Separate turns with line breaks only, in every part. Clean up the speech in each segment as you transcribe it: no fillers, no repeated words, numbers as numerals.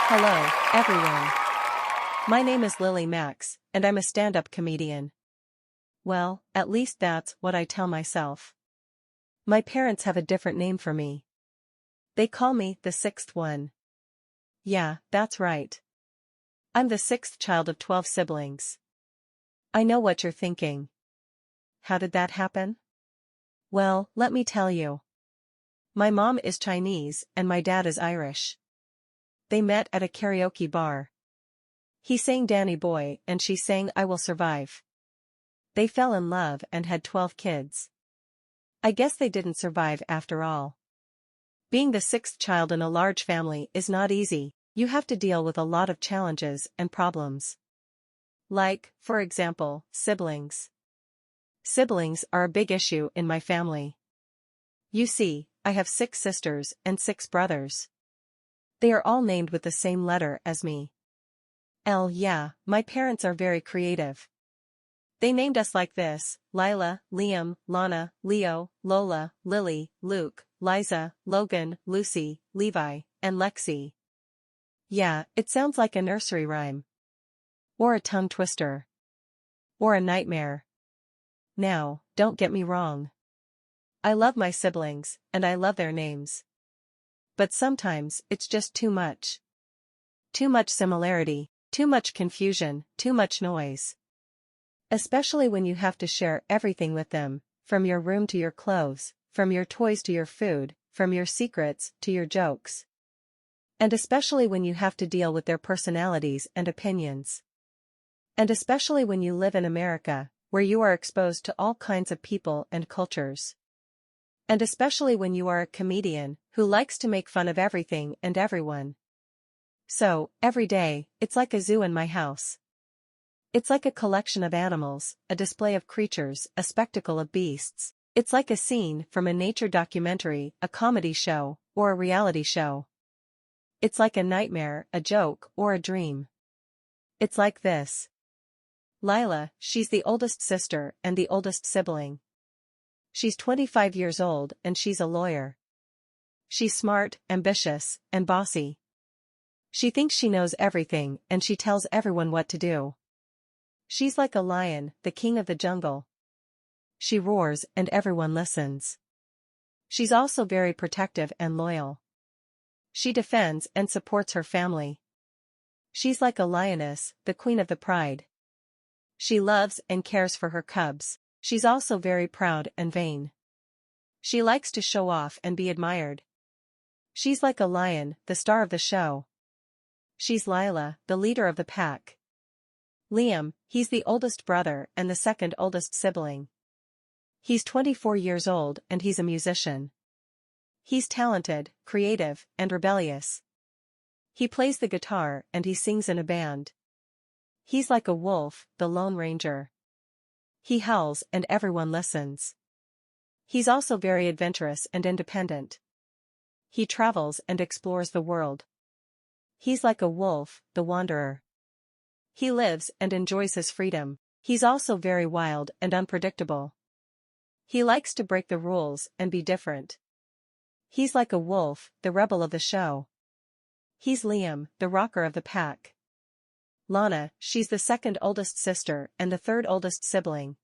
Hello, everyone. My name is Lili Max, and I'm a stand-up comedian. Well, at least that's what I tell myself. My parents have a different name for me. They call me the sixth one. Yeah, that's right. I'm the sixth child of 12 siblings. I know what you're thinking. How did that happen? Well, let me tell you. My mom is Chinese and my dad is Irish. They met at a karaoke bar. He sang Danny Boy and she sang I Will Survive. They fell in love and had 12 kids. I guess they didn't survive after all. Being the sixth child in a large family is not easy. You have to deal with a lot of challenges and problems. Like, for example, siblings. Siblings are a big issue in my family. You see, I have 6 sisters and 6 brothers. They are all named with the same letter as me. Yeah, my parents are very creative. They named us like this: Lila, Liam, Lana, Leo, Lola, Lily, Luke, Liza, Logan, Lucy, Levi, and Lexi. Yeah, it sounds like a nursery rhyme. Or a tongue twister. Or a nightmare. Now, don't get me wrong. I love my siblings, and I love their names. But sometimes, it's just too much. Too much similarity, too much confusion, too much noise. Especially when you have to share everything with them, from your room to your clothes, from your toys to your food, from your secrets to your jokes. And especially when you have to deal with their personalities and opinions. And especially when you live in America, where you are exposed to all kinds of people and cultures. And especially when you are a comedian who likes to make fun of everything and everyone. So, every day, it's like a zoo in my house. It's like a collection of animals, a display of creatures, a spectacle of beasts. It's like a scene from a nature documentary, a comedy show, or a reality show. It's like a nightmare, a joke, or a dream. It's like this. Lila, she's the oldest sister and the oldest sibling. She's 25 years old and she's a lawyer. She's smart, ambitious, and bossy. She thinks she knows everything and she tells everyone what to do. She's like a lion, the king of the jungle. She roars and everyone listens. She's also very protective and loyal. She defends and supports her family. She's like a lioness, the queen of the pride. She loves and cares for her cubs. She's also very proud and vain. She likes to show off and be admired. She's like a lion, the star of the show. She's Lila, the leader of the pack. Liam, he's the oldest brother and the second oldest sibling. He's 24 years old and he's a musician. He's talented, creative, and rebellious. He plays the guitar and he sings in a band. He's like a wolf, the Lone Ranger. He howls and everyone listens. He's also very adventurous and independent. He travels and explores the world. He's like a wolf, the wanderer. He lives and enjoys his freedom. He's also very wild and unpredictable. He likes to break the rules and be different. He's like a wolf, the rebel of the show. He's Liam, the rocker of the pack. Lana, she's the second oldest sister and the third oldest sibling.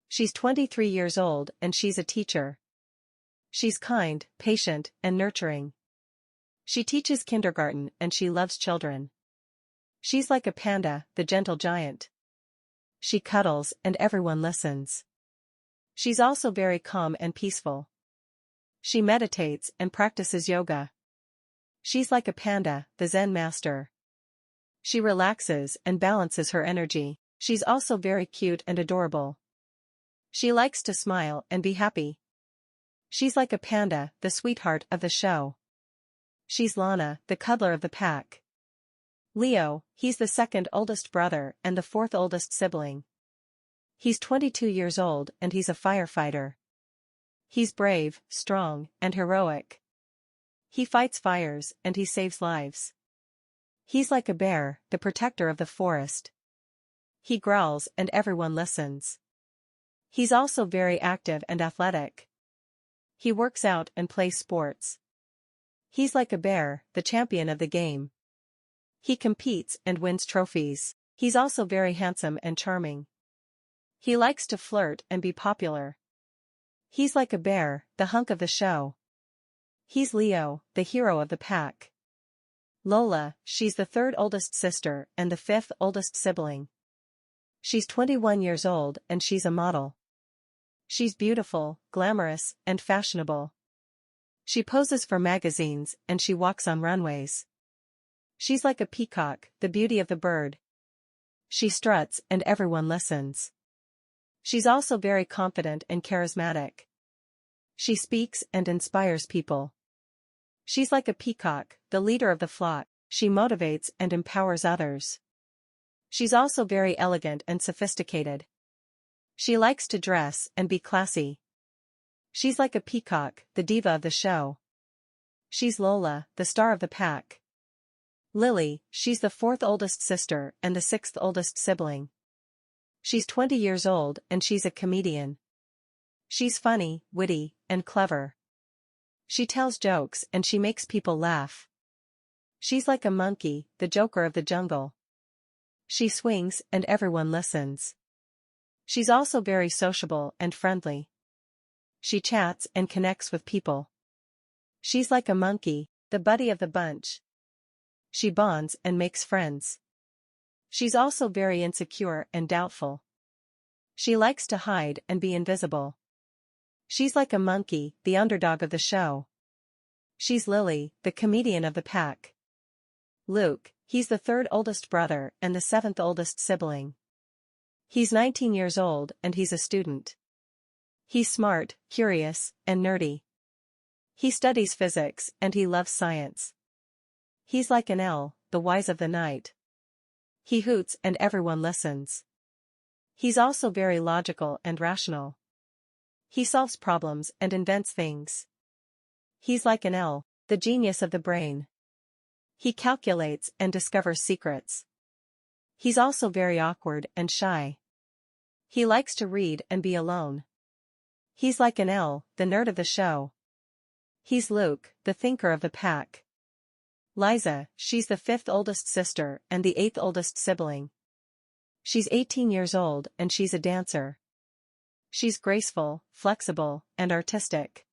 She's 23 years old and she's a teacher. She's kind, patient, and nurturing. She teaches kindergarten and she loves children. She's like a panda, the gentle giant. She cuddles and everyone listens. She's also very calm and peaceful. She meditates and practices yoga. She's like a panda, the Zen master. She relaxes and balances her energy. She's also very cute and adorable. She likes to smile and be happy. She's like a panda, the sweetheart of the show. She's Lana, the cuddler of the pack. Leo, he's the second oldest brother and the fourth oldest sibling. He's 22 years old and he's a firefighter. He's brave, strong, and heroic. He fights fires and he saves lives. He's like a bear, the protector of the forest. He growls and everyone listens. He's also very active and athletic. He works out and plays sports. He's like a bear, the champion of the game. He competes and wins trophies. He's also very handsome and charming. He likes to flirt and be popular. He's like a bear, the hunk of the show. He's Leo, the hero of the pack. Lola, she's the third oldest sister and the fifth oldest sibling. She's 21 years old and she's a model. She's beautiful, glamorous, and fashionable. She poses for magazines and she walks on runways. She's like a peacock, the beauty of the bird. She struts and everyone listens. She's also very confident and charismatic. She speaks and inspires people. She's like a peacock, the leader of the flock. She motivates and empowers others. She's also very elegant and sophisticated. She likes to dress and be classy. She's like a peacock, the diva of the show. She's Lola, the star of the pack. Lili, she's the fourth oldest sister and the sixth oldest sibling. She's 20 years old and she's a comedian. She's funny, witty, and clever. She tells jokes and she makes people laugh. She's like a monkey, the joker of the jungle. She swings and everyone listens. She's also very sociable and friendly. She chats and connects with people. She's like a monkey, the buddy of the bunch. She bonds and makes friends. She's also very insecure and doubtful. She likes to hide and be invisible. She's like a monkey, the underdog of the show. She's Lili, the comedian of the pack. Luke, he's the third oldest brother and the seventh oldest sibling. He's 19 years old and he's a student. He's smart, curious, and nerdy. He studies physics and he loves science. He's like an owl, the wise of the night. He hoots and everyone listens. He's also very logical and rational. He solves problems and invents things. He's like an owl, the genius of the brain. He calculates and discovers secrets. He's also very awkward and shy. He likes to read and be alone. He's like an owl, the nerd of the show. He's Luke, the thinker of the pack. Liza, she's the fifth oldest sister and the eighth oldest sibling. She's 18 years old and she's a dancer. She's graceful, flexible, and artistic.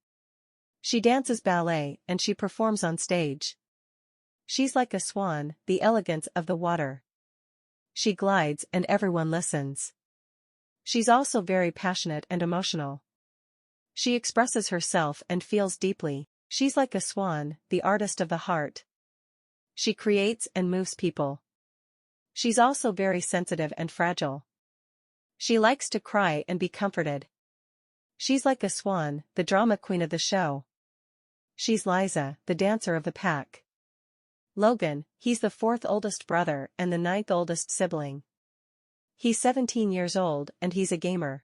She dances ballet and she performs on stage. She's like a swan, the elegance of the water. She glides and everyone listens. She's also very passionate and emotional. She expresses herself and feels deeply. She's like a swan, the artist of the heart. She creates and moves people. She's also very sensitive and fragile. She likes to cry and be comforted. She's like a swan, the drama queen of the show. She's Liza, the dancer of the pack. Logan, he's the fourth oldest brother and the ninth oldest sibling. He's 17 years old and he's a gamer.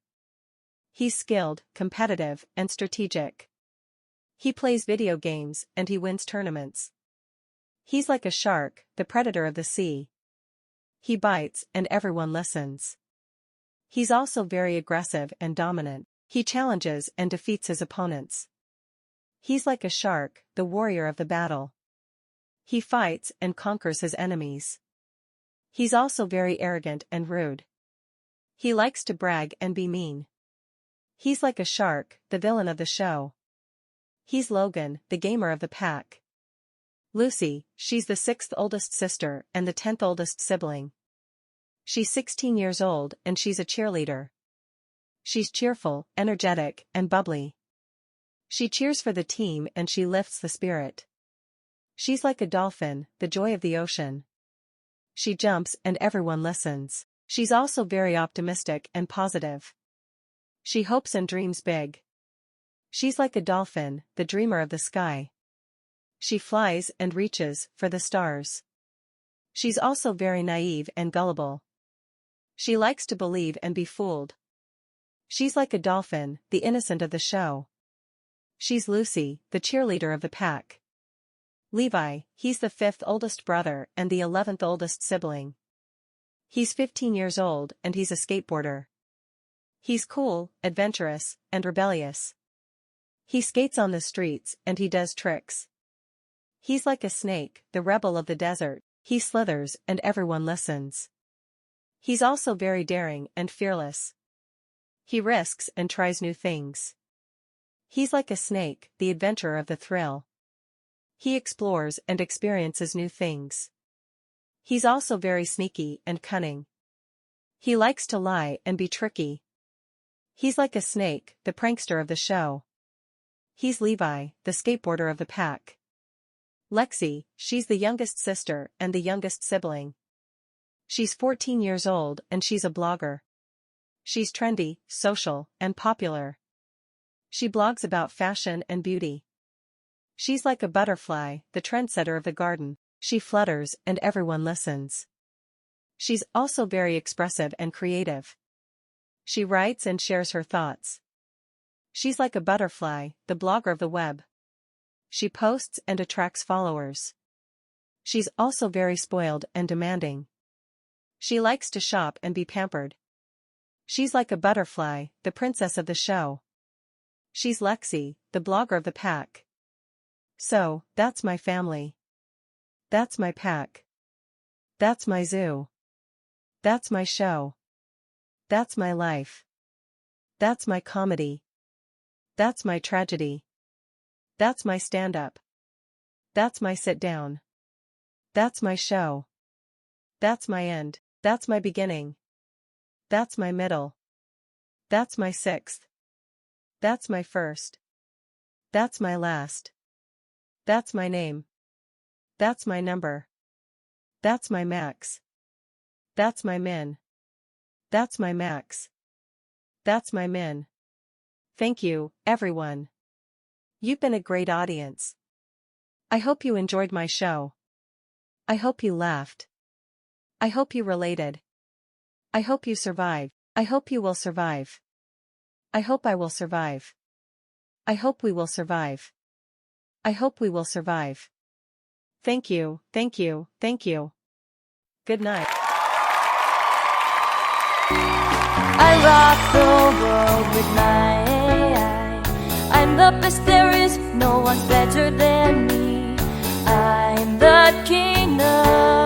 He's skilled, competitive, and strategic. He plays video games and he wins tournaments. He's like a shark, the predator of the sea. He bites and everyone listens. He's also very aggressive and dominant. He challenges and defeats his opponents. He's like a shark, the warrior of the battle. He fights and conquers his enemies. He's also very arrogant and rude. He likes to brag and be mean. He's like a shark, the villain of the show. He's Logan, the gamer of the pack. Lucy, she's the sixth oldest sister and the 10th oldest sibling. She's 16 years old and she's a cheerleader. She's cheerful, energetic, and bubbly. She cheers for the team and she lifts the spirit. She's like a dolphin, the joy of the ocean. She jumps and everyone listens. She's also very optimistic and positive. She hopes and dreams big. She's like a dolphin, the dreamer of the sky. She flies and reaches for the stars. She's also very naive and gullible. She likes to believe and be fooled. She's like a dolphin, the innocent of the show. She's Lucy, the cheerleader of the pack. Levi, he's the fifth oldest brother and the 11th oldest sibling. He's 15 years old and he's a skateboarder. He's cool, adventurous, and rebellious. He skates on the streets and he does tricks. He's like a snake, the rebel of the desert. He slithers and everyone listens. He's also very daring and fearless. He risks and tries new things. He's like a snake, the adventurer of the thrill. He explores and experiences new things. He's also very sneaky and cunning. He likes to lie and be tricky. He's like a snake, the prankster of the show. He's Levi, the skateboarder of the pack. Lexi, she's the youngest sister and the youngest sibling. She's 14 years old and she's a blogger. She's trendy, social, and popular. She blogs about fashion and beauty. She's like a butterfly, the trendsetter of the garden. She flutters and everyone listens. She's also very expressive and creative. She writes and shares her thoughts. She's like a butterfly, the blogger of the web. She posts and attracts followers. She's also very spoiled and demanding. She likes to shop and be pampered. She's like a butterfly, the princess of the show. She's Lexi, the blogger of the pack. So, that's my family. That's my pack. That's my zoo. That's my show. That's my life. That's my comedy. That's my tragedy. That's my stand-up. That's my sit-down. That's my show. That's my end. That's my beginning. That's my middle. That's my sixth. That's my first. That's my last. That's my name. That's my number. That's my max. That's my min. That's my max. That's my min. Thank you, everyone. You've been a great audience. I hope you enjoyed my show. I hope you laughed. I hope you related. I hope you survived. I hope you will survive. I hope I will survive. I hope we will survive. I hope we will survive. Thank you, thank you, thank you. Good night.
I rock the world with my AI. I'm the best there is, no one's better than me. I'm the king of